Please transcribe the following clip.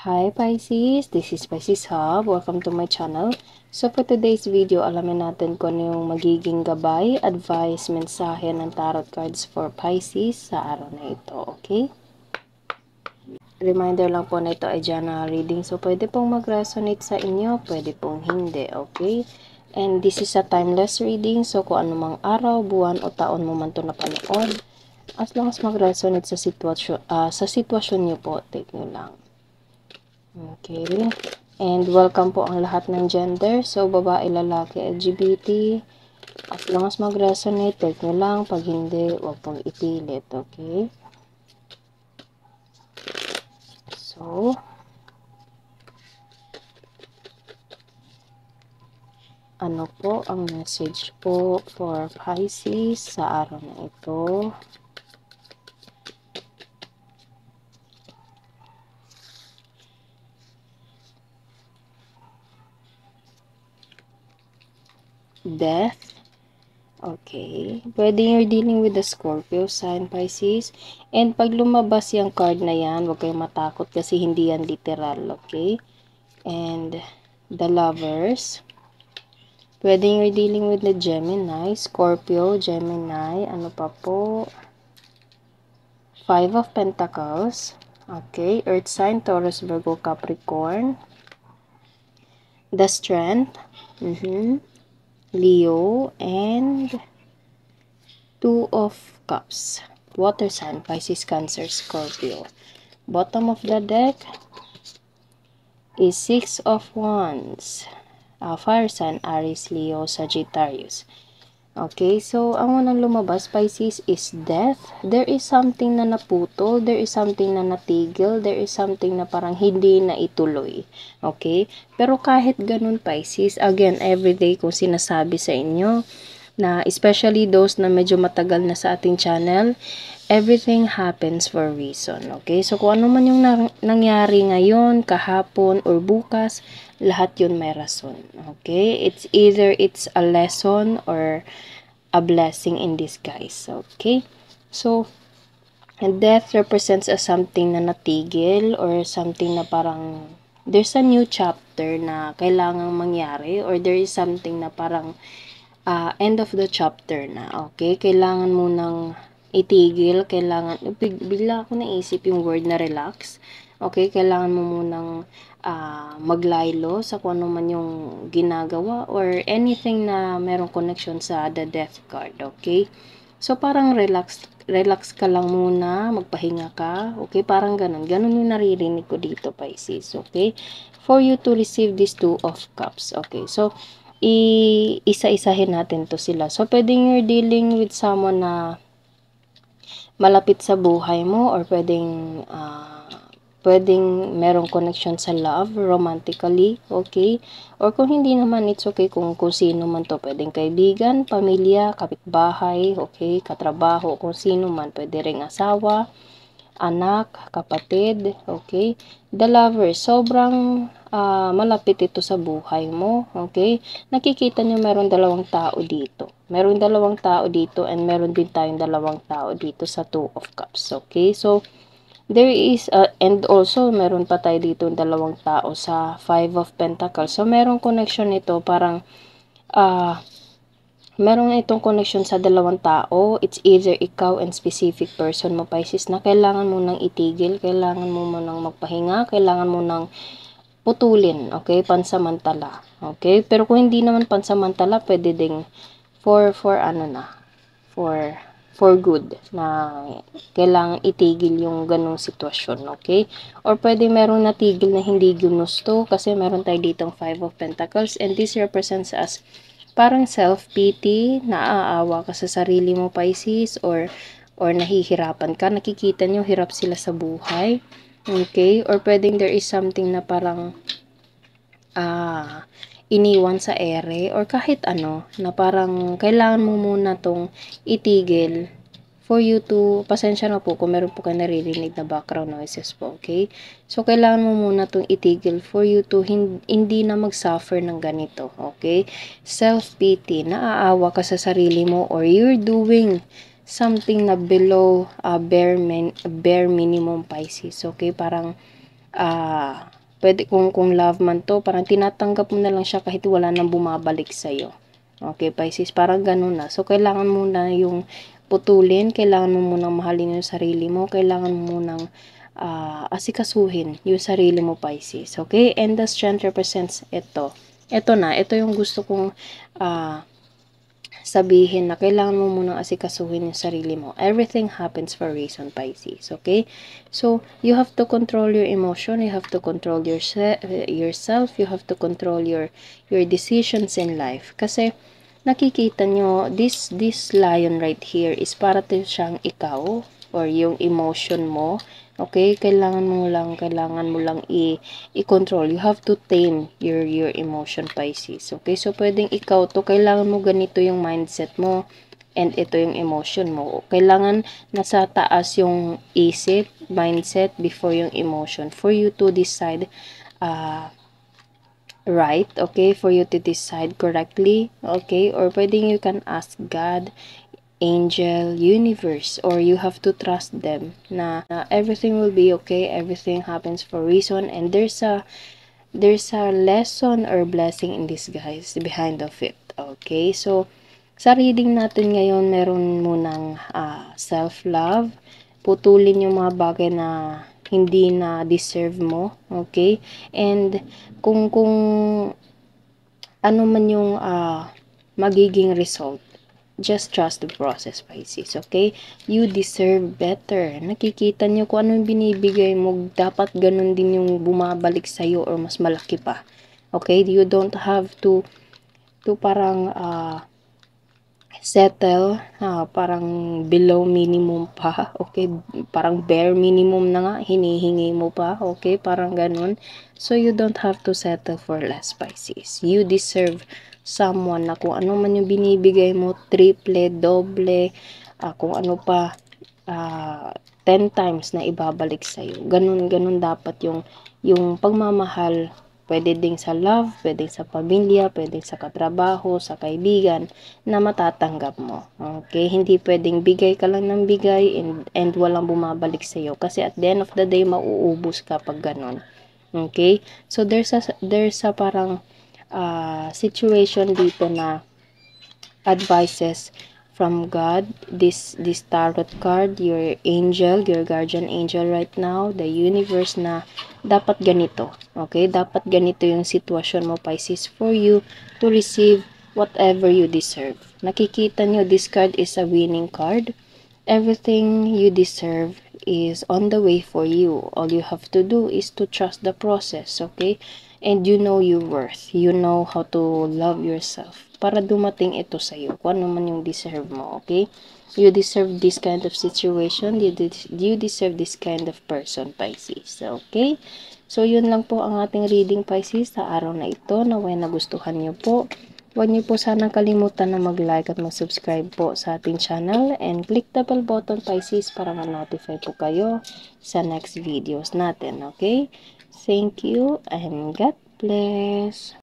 Hi Pisces, this is Pisces Hub. Welcome to my channel. So for today's video, alamin natin kung ano yung magiging gabay, advice, mensahe ng tarot cards for Pisces sa araw na ito, okay? Reminder lang po na ito ay general reading. So pwede pong mag-resonate sa inyo, pwede pong hindi, okay? And this is a timeless reading. So kung anumang araw, buwan o taon mo man ito napanood, as long as mag-resonate sa sitwasyon nyo po, take nyo lang. Okay. And welcome po ang lahat ng gender. So, babae, lalaki, LGBT. As long as mag-resonate, take nyo lang. Pag hindi, huwag pong ipilit. Okay? So, ano po ang message po for Pisces sa araw na ito? Death. Okay. Pwede you're dealing with the Scorpio sign, Pisces. And pag lumabas yung card na yan, huwag kayong matakot kasi hindi yan literal. Okay? And the Lovers. Pwede you're dealing with the Gemini, Scorpio, Gemini. Ano pa po? Five of Pentacles. Okay. Earth sign, Taurus, Virgo, Capricorn. The Strength. Leo, and Two of Cups. Water sign, Pisces, Cancer, Scorpio. Bottom of the deck is Six of Wands. Fire sign, Aries, Leo, Sagittarius. Okay, so ang unang lumabas, Pisces, is death. There is something na naputol, there is something na natigil, there is something na parang hindi na ituloy. Okay, pero kahit ganun, Pisces, again, everyday kung sinasabi sa inyo, na especially those na medyo matagal na sa ating channel, everything happens for a reason. Okay, so kung ano man yung nangyari ngayon, kahapon, or bukas, lahat yun may rason. Okay, it's either it's a lesson or a blessing in disguise. Okay, so death represents as something na natigil or something na parang there's a new chapter na kailangang mangyari, or there is something na parang end of the chapter na. Okay, kailangan mo nang itigil, kailangan, bigla ako naisip yung word na relax. Okay, kailangan mo munang maglaylo sa kung ano man yung ginagawa or anything na merong connection sa the death card. Okay, so parang relax ka lang muna, magpahinga ka. Okay, parang ganun yung naririnig ko dito, Pisces. Okay, for you to receive this Two of Cups. Okay, so isa-isahin natin to sila. So, pwedeng you're dealing with someone na malapit sa buhay mo, or pwedeng merong connection sa love, romantically, okay? Or kung hindi naman, it's okay kung sino man to. Pwedeng kaibigan, pamilya, kapitbahay, okay? Katrabaho, kung sino man. Pwede ring asawa, anak, kapatid, okay? The Lover, sobrang malapit ito sa buhay mo, okay? Nakikita nyo meron dalawang tao dito. Meron dalawang tao dito, and meron din tayong dalawang tao dito sa Two of Cups, okay? So, there is, and also, meron pa tayo dito dalawang tao sa Five of Pentacles. So, merong connection nito, parang, merong itong connection sa dalawang tao. It's either ikaw and specific person mo, Pisces, na kailangan mo nang itigil, kailangan mo nang magpahinga, kailangan mo nang putulin, okay? Pansamantala, okay? Pero kung hindi naman pansamantala, pwede ding for good na kailangan itigil yung ganong sitwasyon, okay? Or pwede merong natigil na hindi ginusto kasi meron tayo ditong Five of Pentacles, and this represents as parang self-pity, naaawa ka sa sarili mo, Pisces, or nahihirapan ka, nakikita nyo hirap sila sa buhay. Okay? Or pwedeng there is something na parang iniwan sa ere, or kahit ano, na parang kailangan mo muna tong itigil for you to, pasensya na po kung meron po kayo naririnig na background noises po, okay? So, kailangan mo muna tong itigil for you to hindi na mag-suffer ng ganito, okay? Self-pity, naaawa ka sa sarili mo, or you're doing something na below bare minimum, Pisces. Okay, parang pwede kung love man to, parang tinatanggap mo na lang siya kahit wala nang bumabalik sa'yo. Okay, Pisces, parang ganun na. So, kailangan mo na yung putulin, kailangan mo munang mahalin yung sarili mo, kailangan mo munang asikasuhin yung sarili mo, Pisces. Okay, and the strength represents ito. Ito yung gusto kong sabihin na kailangan mo munang asikasuhin yung sarili mo. Everything happens for a reason, Pisces. Okay? So, you have to control your emotion. You have to control yourself. You have to control your decisions in life. Kasi, nakikita nyo, this lion right here is para siyang ikaw or yung emotion mo. Okay, kailangan mo lang i-control. You have to tame your emotion, Pisces. Okay, so pwedeng ikaw to, kailangan mo ganito yung mindset mo and ito yung emotion mo. Kailangan nasa taas yung isip, mindset before yung emotion for you to decide right, okay, for you to decide correctly, okay, or pwedeng you can ask God, angel, universe, or you have to trust them na everything will be okay, everything happens for a reason, and there's a lesson or blessing in disguise behind of it. Okay, so sa reading natin ngayon, meron munang self-love, putulin yung mga bagay na hindi na deserve mo, okay, and kung ano man yung magiging result, just trust the process, Pisces, okay? You deserve better. Nakikita nyo kung ano yung binibigay mo, dapat ganun din yung bumabalik sa'yo or mas malaki pa. Okay? You don't have to parang settle, parang below minimum pa, okay? Parang bare minimum na nga, hinihingi mo pa, okay? Parang ganun. So, you don't have to settle for less, Pisces. You deserve someone na kung ano man yung binibigay mo, triple, doble, kung ano pa, 10 times na ibabalik sa'yo. Ganun dapat yung pagmamahal. Pwede ding sa love, pwede sa pamilya, pwede sa katrabaho, sa kaibigan, na matatanggap mo. Okay? Hindi pwedeng bigay ka lang ng bigay and walang bumabalik sa'yo. Kasi at the end of the day, mauubos ka pag ganun. Okay? So, there's a parang situation dito na advices from God, this tarot card, your angel, your guardian angel right now, the universe, na dapat ganito, okay? Dapat ganito yung sitwasyon mo, Pisces, for you to receive whatever you deserve. Nakikita nyo, this card is a winning card. Everything you deserve is on the way for you. All you have to do is to trust the process, okay? And you know your worth. You know how to love yourself para dumating ito sa'yo, kung ano man yung deserve mo, okay? You deserve this kind of situation. You deserve this kind of person, Pisces, okay? So, yun lang po ang ating reading, Pisces, sa araw na ito. Naway nagustuhan nyo po. Huwag niyo po sanang kalimutan na mag-like at mag-subscribe po sa ating channel and click the bell button, Pisces, para ma-notify po kayo sa next videos natin, okay? Thank you and God bless.